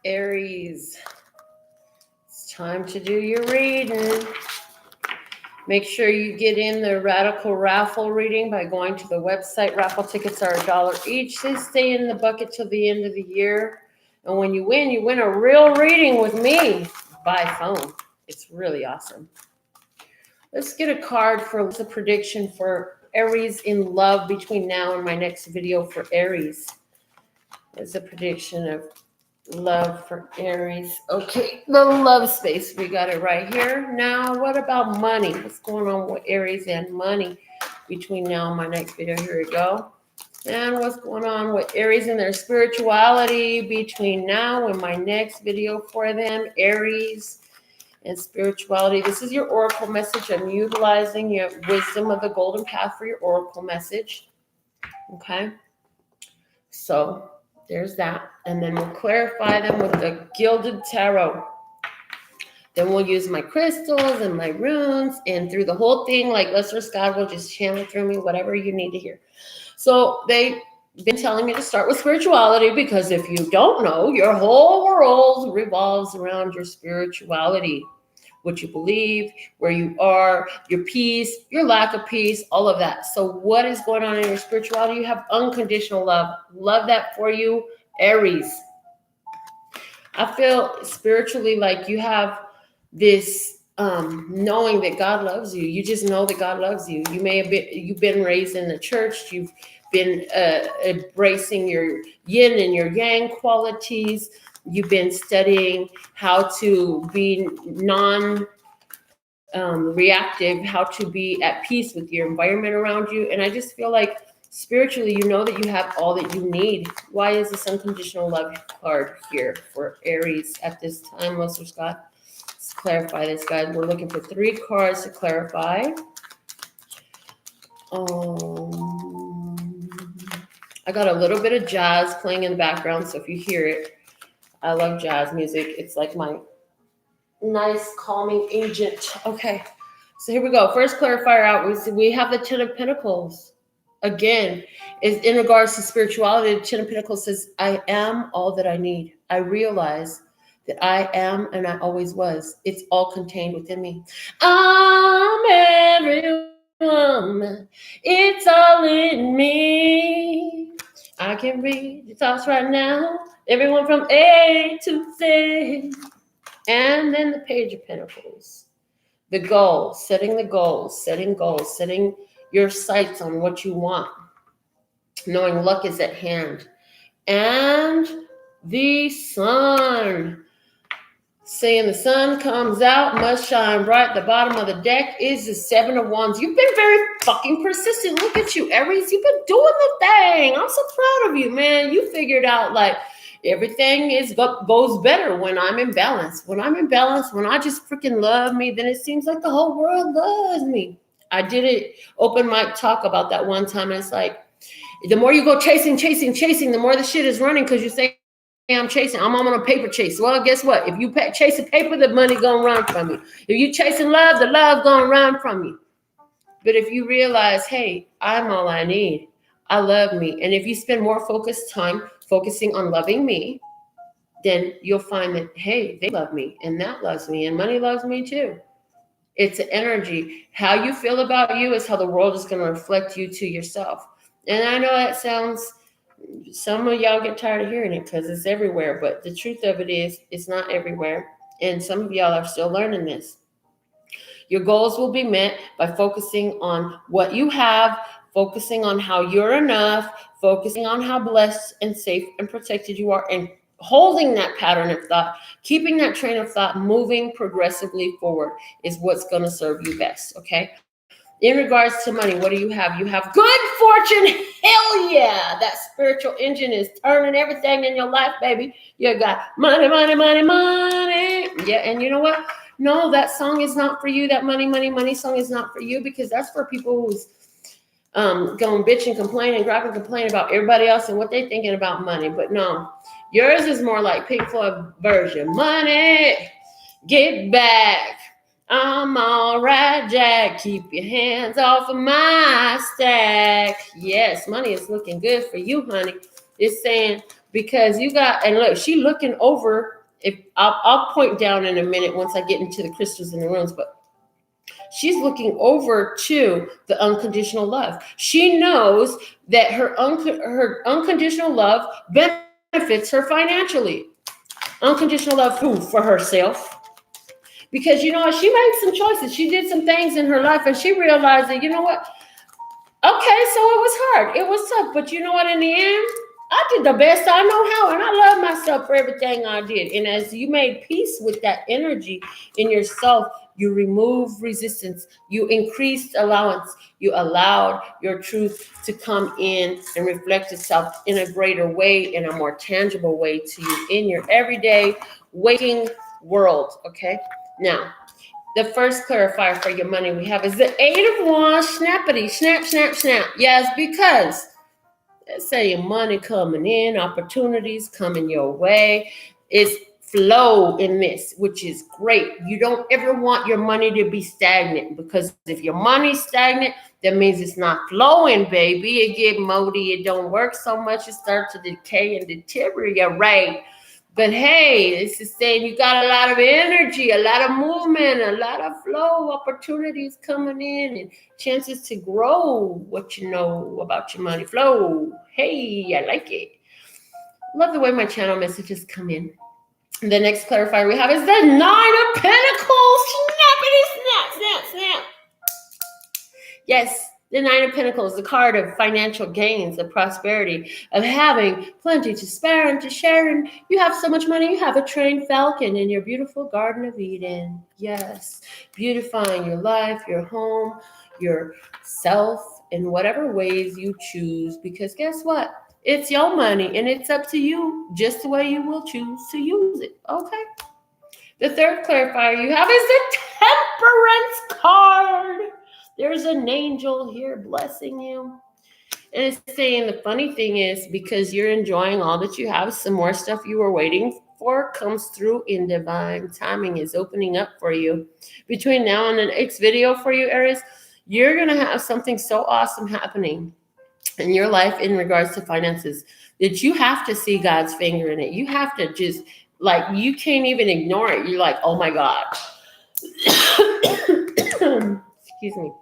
Aries, it's time to do your reading. Make sure you get in the Radical Raffle reading by going to the website. Raffle tickets are $1 each. They stay in the bucket till the end of the year. And when you win a real reading with me by phone. It's really awesome. Let's get a card for the prediction for Aries in love between now and my next video for Aries. There's a prediction of love for Aries. Okay, the love space. We got it right here. Now, what about money? What's going on with Aries and money between now and my next video? Here we go. And what's going on with Aries and their spirituality between now and my next video for them? Aries and spirituality. This is your oracle message. I'm utilizing your wisdom of the golden path for your oracle message. Okay. So there's that. And then we'll clarify them with the gilded tarot. Then we'll use my crystals and my runes, and through the whole thing, like Lesser God will just channel through me, whatever you need to hear. So they've been telling me to start with spirituality because if you don't know, your whole world revolves around your spirituality, what you believe, where you are, your peace, your lack of peace, all of that. So what is going on in your spirituality? You have unconditional love. Love that for you, Aries. I feel spiritually like you have this knowing that God loves you. You just know that God loves you. You've been raised in the church. You've been embracing your yin and your yang qualities. You've been studying how to be non-reactive, how to be at peace with your environment around you. And I just feel like spiritually, you know that you have all that you need. Why is this unconditional love card here for Aries at this time, Lesser Scott? Let's clarify this, guys. We're looking for 3 cards to clarify. I got a little bit of jazz playing in the background, so if you hear it, I love jazz music. It's like my nice calming agent. Okay, so here we go. First clarifier out. We have the 10 of Pentacles. Again, is in regards to spirituality. The 10 of Pentacles says, I am all that I need. I realize that I am and I always was. It's all contained within me. I'm every woman. It's all in me. I can read your thoughts right now. Everyone from A to Z. And then the Page of Pentacles. The goals, setting the goals, setting your sights on what you want. Knowing luck is at hand. And the sun. Saying the sun comes out, must shine bright. The bottom of the deck is the 7 of Wands. You've been very fucking persistent. Look at you, Aries. You've been doing the thing. I'm so proud of you, man. You figured out like everything goes better when I'm in balance. When I'm in balance, when I just freaking love me, then it seems like the whole world loves me. I did it open mic talk about that one time. And it's like, the more you go chasing, the more the shit is running because you say, I'm chasing. I'm on a paper chase. Well, guess what? If you chasing paper, the money gonna run from you. If you chasing love, the love gonna run from you. But if you realize, hey, I'm all I need. I love me. And if you spend more time focusing on loving me, then you'll find that, hey, they love me and that loves me and money loves me too. It's an energy. How you feel about you is how the world is going to reflect you to yourself. And I know that sounds... some of y'all get tired of hearing it because it's everywhere, but the truth of it is it's not everywhere. And some of y'all are still learning this. Your goals will be met by focusing on what you have, focusing on how you're enough, focusing on how blessed and safe and protected you are, and holding that pattern of thought, keeping that train of thought moving progressively forward is what's going to serve you best, okay? In regards to money, what do you have? You have good fortune. Hell yeah. That spiritual engine is turning everything in your life, baby. You got money. Yeah, and you know what? No, that song is not for you. That money song is not for you because that's for people who's going bitch and complain and gripe and complain about everybody else and what they're thinking about money. But no, yours is more like Pink Floyd version. Money, get back. I'm all right, Jack. Keep your hands off of my stack. Yes, money is looking good for you, honey. It's saying because you got, and look, she looking over If I'll point down in a minute once I get into the crystals in the runes, but she's looking over to the unconditional love. She knows that her unconditional love benefits her financially. Unconditional love who? For herself. Because you know what? She made some choices. She did some things in her life and she realized that, you know what? Okay, so it was hard. It was tough. But you know what? In the end, I did the best I know how. And I love myself for everything I did. And as you made peace with that energy in yourself, you removed resistance. You increased allowance. You allowed your truth to come in and reflect itself in a greater way, in a more tangible way to you in your everyday waking world. Okay? Now, the first clarifier for your money we have is the Eight of Wands, snappity, snap, snap, snap. Yes, because let's say your money coming in, opportunities coming your way. It's flow in this, which is great. You don't ever want your money to be stagnant, because if your money's stagnant, that means it's not flowing, baby. It get moldy, it don't work so much, it starts to decay and deteriorate. But hey, this is saying you got a lot of energy, a lot of movement, a lot of flow, opportunities coming in, and chances to grow what you know about your money flow. Hey, I like it. Love the way my channel messages come in. The next clarifier we have is the Nine of Pentacles. Snappity, snap, snap, snap. Yes, the Nine of Pentacles, the card of financial gains, of prosperity, of having plenty to spare and to share. And you have so much money, you have a trained falcon in your beautiful Garden of Eden. Yes, beautifying your life, your home, yourself in whatever ways you choose. Because guess what? It's your money and it's up to you just the way you will choose to use it. Okay? The third clarifier you have is the Temperance card. There's an angel here blessing you. And it's saying the funny thing is, because you're enjoying all that you have, some more stuff you were waiting for comes through in divine timing, is opening up for you. Between now and the next video for you, Aries, you're going to have something so awesome happening in your life in regards to finances that you have to see God's finger in it. You have to just, like, you can't even ignore it. You're like, oh my God. Excuse me.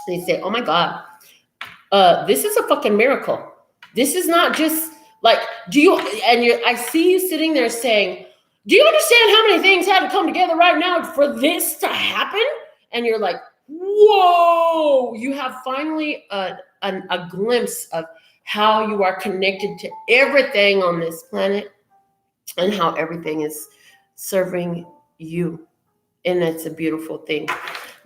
They say, oh my God, this is a fucking miracle. This is not just like, I see you sitting there saying, do you understand how many things had to come together right now for this to happen? And you're like, whoa, you have finally a glimpse of how you are connected to everything on this planet and how everything is serving you. And that's a beautiful thing.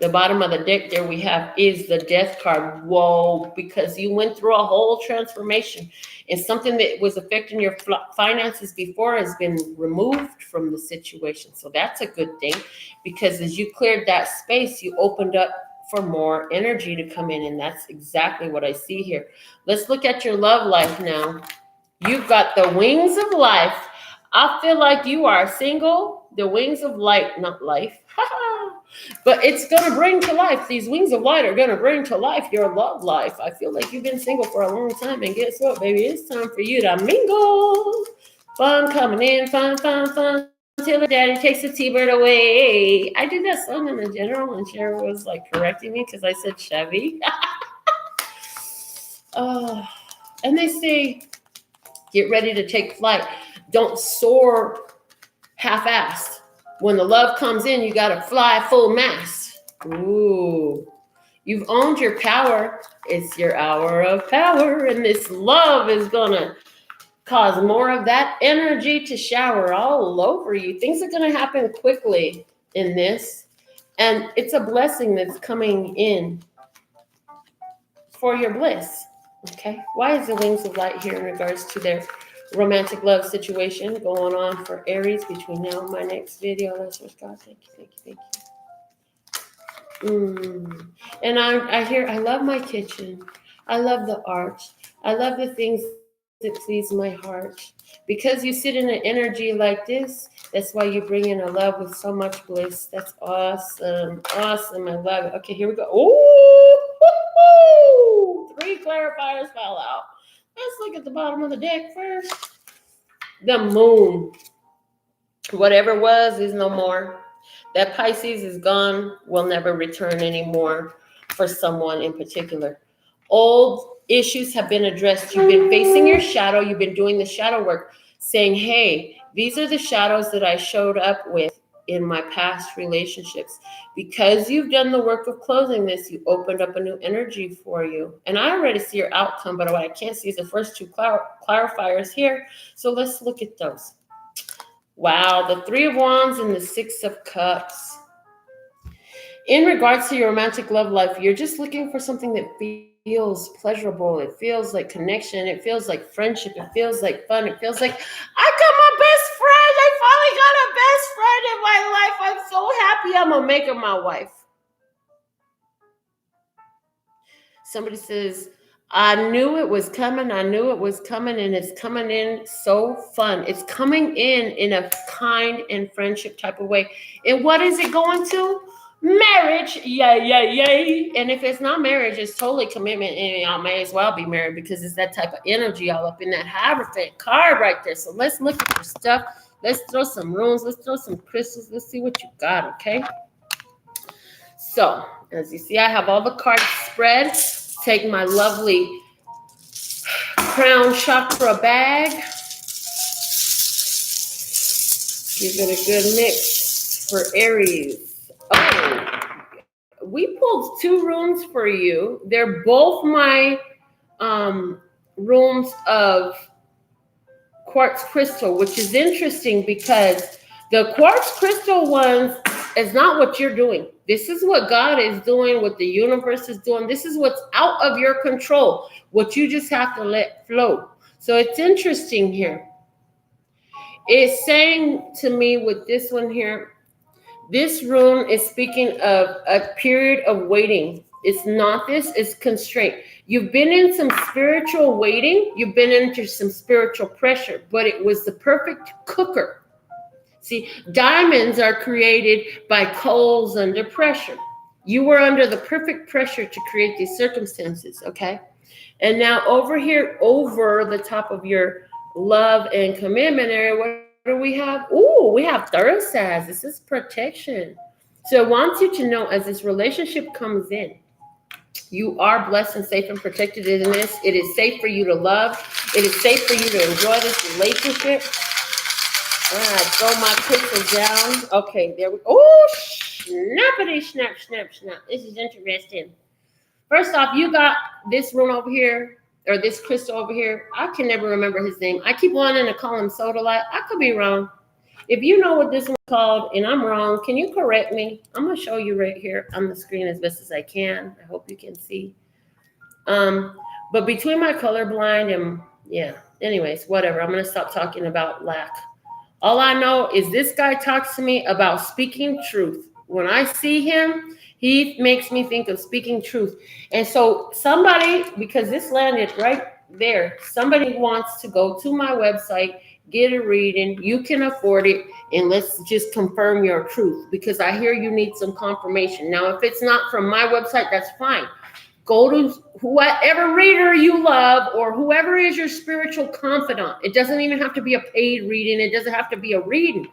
The bottom of the deck there we have is the Death card. Whoa, because you went through a whole transformation, and something that was affecting your finances before has been removed from the situation. So that's a good thing, because as you cleared that space, you opened up for more energy to come in, and that's exactly what I see here. Let's look at your love life now. You've got the wings of life. I feel like you are single. The wings of light, not life. But it's going to bring to life. These wings of light are going to bring to life your love life. I feel like you've been single for a long time. And guess what, baby? It's time for you to mingle. Fun coming in. Fun, fun, fun. Till her daddy takes the T-bird away. I did that song in the general, and Cheryl was like correcting me because I said Chevy. Oh, and they say, get ready to take flight. Don't soar half-assed. When the love comes in, you got to fly full mast. Ooh. You've owned your power. It's your hour of power. And this love is going to cause more of that energy to shower all over you. Things are going to happen quickly in this. And it's a blessing that's coming in for your bliss. Okay? Why is the wings of light here in regards to their romantic love situation going on for Aries between now and my next video? Let's just God, thank you, thank you, thank you. And I love my kitchen. I love the art. I love the things that please my heart. Because you sit in an energy like this, that's why you bring in a love with so much bliss. That's awesome. Awesome. I love it. Okay, here we go. Ooh, 3 clarifiers fell out. Let's look at the bottom of the deck first. The moon. Whatever was is no more. That Pisces is gone, will never return anymore for someone in particular. Old issues have been addressed. You've been facing your shadow, you've been doing the shadow work, saying, hey, these are the shadows that I showed up with in my past relationships. Because you've done the work of closing this, you opened up a new energy for you. And I already see your outcome, but what I can't see is the first two clarifiers here. So let's look at those. Wow, the Three of Wands and the Six of Cups. In regards to your romantic love life, you're just looking for something that feels pleasurable. It feels like connection. It feels like friendship. It feels like fun. It feels like, I got my best friend. I finally got a best friend in my life. I'm so happy. I'm going to make her my wife. Somebody says, I knew it was coming. I knew it was coming, and it's coming in so fun. It's coming in a kind and friendship type of way. And what is it going to? Marriage. Yay, yay, yay. And if it's not marriage, it's totally commitment, and y'all may as well be married because it's that type of energy all up in that Hierophant card right there. So let's look at your stuff. Let's throw some runes. Let's throw some crystals. Let's see what you got, okay? So, as you see, I have all the cards spread. Take my lovely crown chakra bag. Give it a good mix for Aries. Oh, we pulled two runes for you. They're both my runes of quartz crystal, which is interesting because the quartz crystal ones is not what you're doing. This is what God is doing, what the universe is doing. This is what's out of your control, what you just have to let flow. So it's interesting here. It's saying to me with this one here, this rune is speaking of a period of waiting. It's not this, it's constraint. You've been in some spiritual waiting. You've been into some spiritual pressure, but it was the perfect cooker. See, diamonds are created by coals under pressure. You were under the perfect pressure to create these circumstances, okay? And now over here, over the top of your love and commitment area, what do we have? Ooh, we have Thursday. This is protection. So I want you to know as this relationship comes in, you are blessed and safe and protected in this. It is safe for you to love. It is safe for you to enjoy this relationship. All right, throw my crystals down. Okay, there we go. Oh, snappity, snap, snap, snap. This is interesting. First off, you got this rune over here, or this crystal over here. I can never remember his name. I keep wanting to call him Sodalite. I could be wrong. If you know what this one's called and I'm wrong, can you correct me? I'm going to show you right here on the screen as best as I can. I hope you can see. But between my colorblind and, yeah, anyways, whatever. I'm going to stop talking about lack. All I know is this guy talks to me about speaking truth. When I see him, he makes me think of speaking truth. And so somebody, because this landed right there, somebody wants to go to my website, get a reading. You can afford it. And let's just confirm your truth because I hear you need some confirmation. Now, if it's not from my website, that's fine. Go to whoever reader you love or whoever is your spiritual confidant. It doesn't even have to be a paid reading. It doesn't have to be a reading.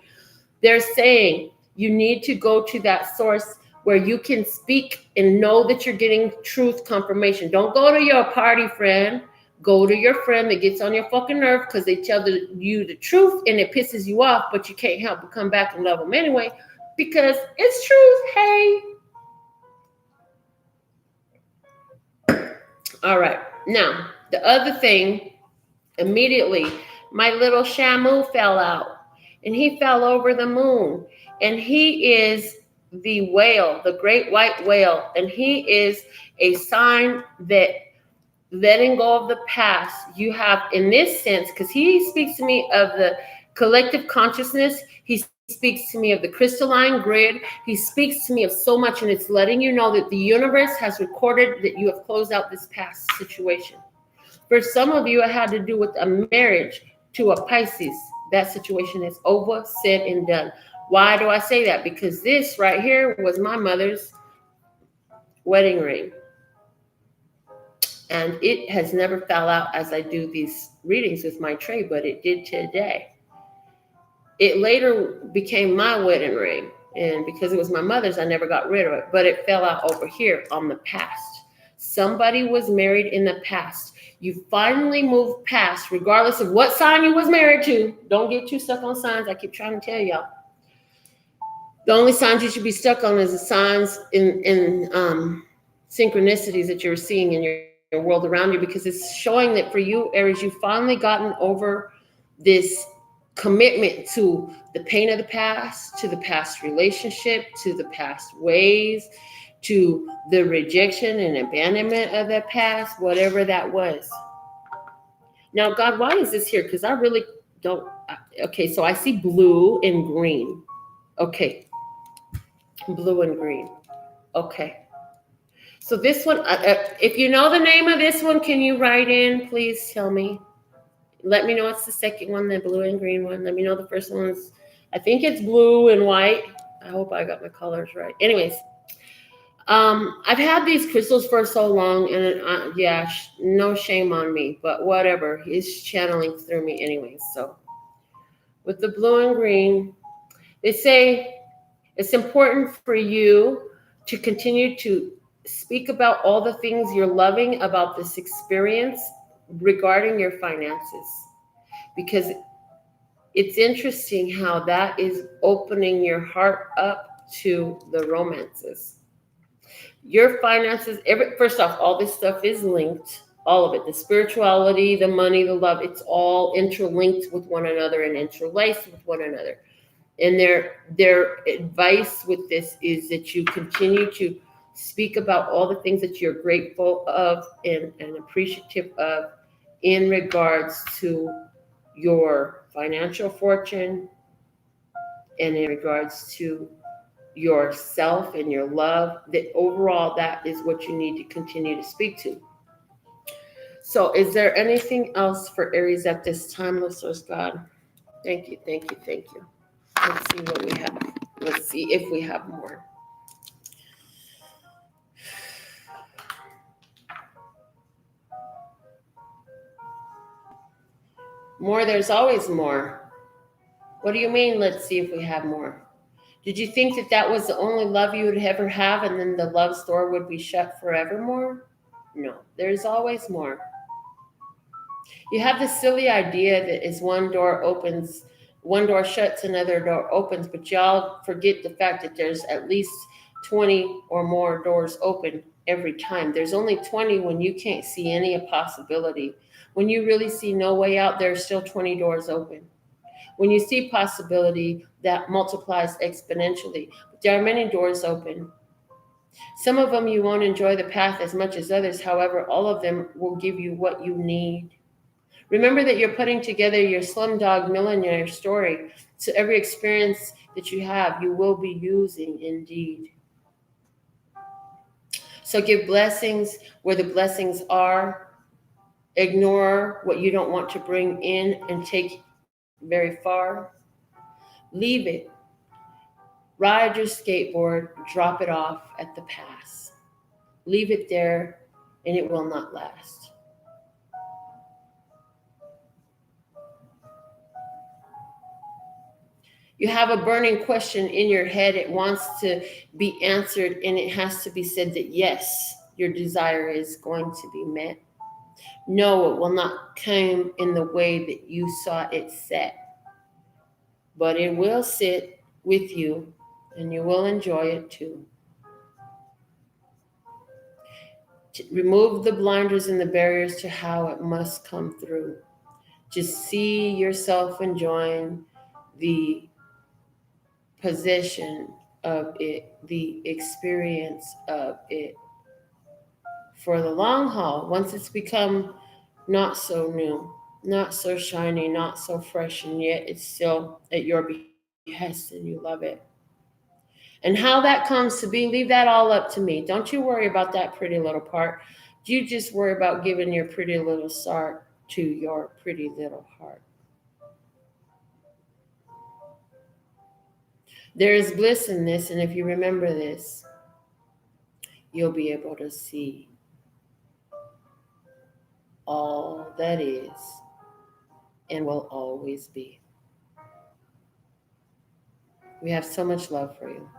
They're saying you need to go to that source where you can speak and know that you're getting truth confirmation. Don't go to your party friend. Go to your friend that gets on your fucking nerve because they tell you the truth and it pisses you off, but you can't help but come back and love them anyway because it's truth. Hey. All right. Now, the other thing, immediately, my little Shamu fell out and he fell over the moon. And he is the whale, the great white whale. And he is a sign that letting go of the past, you have in this sense, because he speaks to me of the collective consciousness. He speaks to me of the crystalline grid. He speaks to me of so much, and it's letting you know that the universe has recorded that you have closed out this past situation. For some of you, it had to do with a marriage to a Pisces. That situation is over, said, and done. Why do I say that? Because this right here was my mother's wedding ring. And it has never fell out as I do these readings with my tray, but it did today. It later became my wedding ring. And because it was my mother's, I never got rid of it. But it fell out over here on the past. Somebody was married in the past. You finally moved past, regardless of what sign you was married to. Don't get too stuck on signs. I keep trying to tell y'all. The only signs you should be stuck on is the signs in synchronicities that you're seeing in your world around you, because it's showing that for you, Aries, you've finally gotten over this commitment to the pain of the past, to the past relationship, to the past ways, to the rejection and abandonment of that past, whatever that was. Now, God, why is this here? Because I really don't. Okay, so I see blue and green. Okay, blue and green. Okay. So this one, if you know the name of this one, can you write in? Please tell me. Let me know it's the second one, the blue and green one. Let me know the first one's, I think it's blue and white. I hope I got my colors right. Anyways, I've had these crystals for so long, and yeah, no shame on me, but whatever. He's channeling through me anyways. So with the blue and green, they say it's important for you to continue to speak about all the things you're loving about this experience regarding your finances, because it's interesting how that is opening your heart up to the romances. Your finances, first off, all this stuff is linked. All of it, the spirituality, the money, the love, it's all interlinked with one another and interlaced with one another. And their advice with this is that you continue to speak about all the things that you're grateful of and appreciative of in regards to your financial fortune and in regards to yourself and your love. That overall, that is what you need to continue to speak to. So is there anything else for Aries at this time, listeners? God, thank you, thank you, thank you. Let's see what we have. Let's see if we have more. More, there's always more. What do you mean, let's see if we have more? Did you think that that was the only love you would ever have and then the love store would be shut forevermore? No, there's always more. You have this silly idea that as one door opens, one door shuts, another door opens, but y'all forget the fact that there's at least 20 or more doors open every time. There's only 20 when you can't see any possibility. When you really see no way out, there's still 20 doors open. When you see possibility, that multiplies exponentially. But there are many doors open. Some of them you won't enjoy the path as much as others. However, all of them will give you what you need. Remember that you're putting together your Slumdog Millionaire story. So every experience that you have, you will be using indeed. So give blessings where the blessings are. Ignore what you don't want to bring in and take very far. Leave it. Ride your skateboard, drop it off at the pass. Leave it there, and it will not last. You have a burning question in your head. It wants to be answered, and it has to be said that yes, your desire is going to be met. No, it will not come in the way that you saw it set, but it will sit with you, and you will enjoy it too. Remove the blinders and the barriers to how it must come through. Just see yourself enjoying the possession of it, the experience of it for the long haul. Once it's become not so new, not so shiny, not so fresh, and yet it's still at your behest and you love it. And how that comes to be, leave that all up to me. Don't you worry about that pretty little part. You just worry about giving your pretty little start to your pretty little heart. There is bliss in this, and if you remember this, you'll be able to see all that is and will always be. We have so much love for you.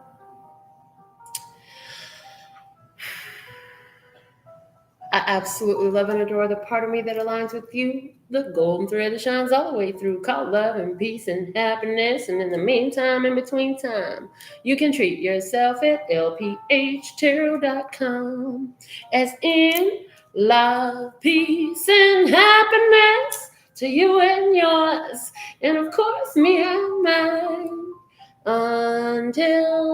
I absolutely love and adore the part of me that aligns with you. The golden thread that shines all the way through, called love and peace and happiness. And in the meantime, in between time, you can treat yourself at lphtarot.com. As in love, peace, and happiness to you and yours. And of course, me and mine. Until